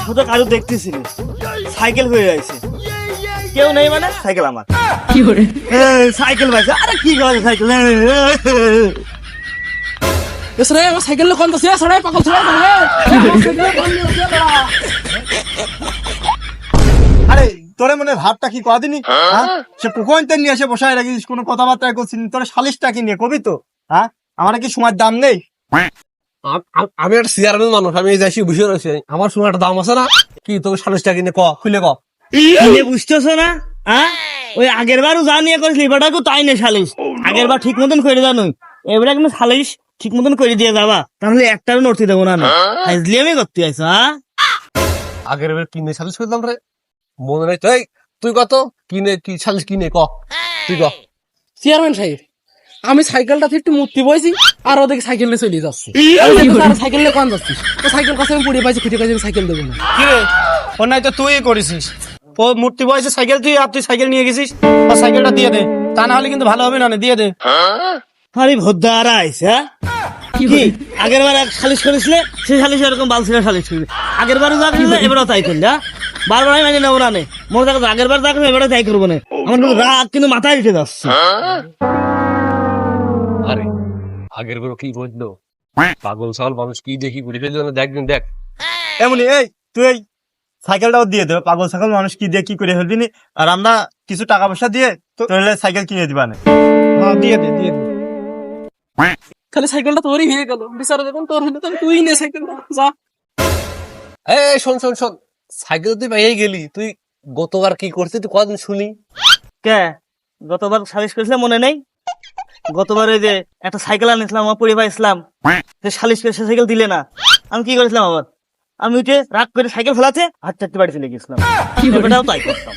কোথাও কারো দেখতেছি না, সাইকেল হয়ে যাচ্ছে, কেউ নেই মানে সাইকেল আমার। সাইকেল পাইছে, আরে কি করে সাইকেল, আমার সাইকেল কোন তো সরে পাগল সরে আরে তোরে মনে ভাবটা কি কদিনই সে পুকুরটা নিয়ে এসে বসায় রাখিস, কোনো কথাবার্তা করছিস, তোর সালিশটা কি নিয়ে কবি তো? হ্যাঁ, আমার কি সময়ের দাম নেই? আমি একটা চেয়ারম্যান মানুষ, আমি এই যাইছি বসে রয়েছি, আমার সময় একটা দাম আছে না? কি তোকে সালিশটা কিনে ক, খুলে ক। বুঝতেছ না? ওই আগের বারও যা নিয়ে করেছিলি এবারটাকেও তাই নে সালিশ, আগের বার ঠিক মতন করে জানো, এবারে কিন্তু সালিশ ঠিক মতন করে দিয়ে যাবা, তাহলে একটারও নড়তে দেবো না। আইজলি আমি করতে আইসো। আগের বার কিনে সালিশ করলাম রে, মনে নাই তো? এই তুই কত কিনে কি সালিশ কিনে ক, তুই ক। চেয়ারম্যান সাহেব, আমি সাইকেলটা একটু মূর্তি বইছি, আর ওদিকে সাইকেল নিয়ে চলে যাচ্ছি। সাইকেল নিয়ে কোন যাচ্ছিস? সাইকেল কাছে আমি পুড়িয়ে পাইছি, খুঁটে কাছে সাইকেল দেবো না। কি রে, অন্যায় তো তুই করেছিস। ও মূর্তি বয়সে সাইকেল তুই, আর তুই সাইকেল নিয়ে গেছিস, আর সাইকেলটা দিয়ে দে, তা না হলে কিন্তু ভালো হবে না, দিয়ে দে। আরে ভদ্দা আর আইসে, কি আগের বার এক সালিশ করেছিলে, সেই সালিশ এরকম বালছিলা সালিশ করবে, আগের বারও যা করলে এবারও তাই করলে। বারবার আমি মানে নেবো না, মনে থাকো আগের বার যা করবে এবারে তাই করবো না। আমার কিন্তু রাগ কিন্তু মাথায় উঠে যাচ্ছে। আরে আগের বার কি বললো, পাগল ছাগল মানুষ কি দেখি ঘুরে ফেললো না, দেখবেন দেখ। এমনি এই তুই এই সাইকেলটাও দিয়ে দে, পাগল ছাগল মানুষ কি দিয়ে কি করে ফেলবি নি, আর আমরা কিছু টাকা পয়সা দিয়ে তোর সাইকেল কিনে দিবা না। হ্যাঁ, দিয়ে দে দিয়ে দে। তাহলে সাইকেলটা তোরই হয়ে গেল, বিচারে দেখুন তোর হলে তাহলে তুই নে সাইকেলটা, যা। এই শোন শোন শোন, সাইকেল তুই পাইয়াই গেলি, তুই গতবার কি করছিস তুই কদিন শুনি? কে গতবার সালিশ করেছিলাম মনে নেই? গতবার ওই যে একটা সাইকেল আনিছিলাম আমার পরিবার ইসলাম, সালিশ করে সে সাইকেল দিলে না, আমি কি করেছিলাম আবার, আমি উঠে রাগ করে সাইকেল ফেলাতে হাত চারটে বাড়ি চলে গেছিলাম, এটাও তাই করতাম।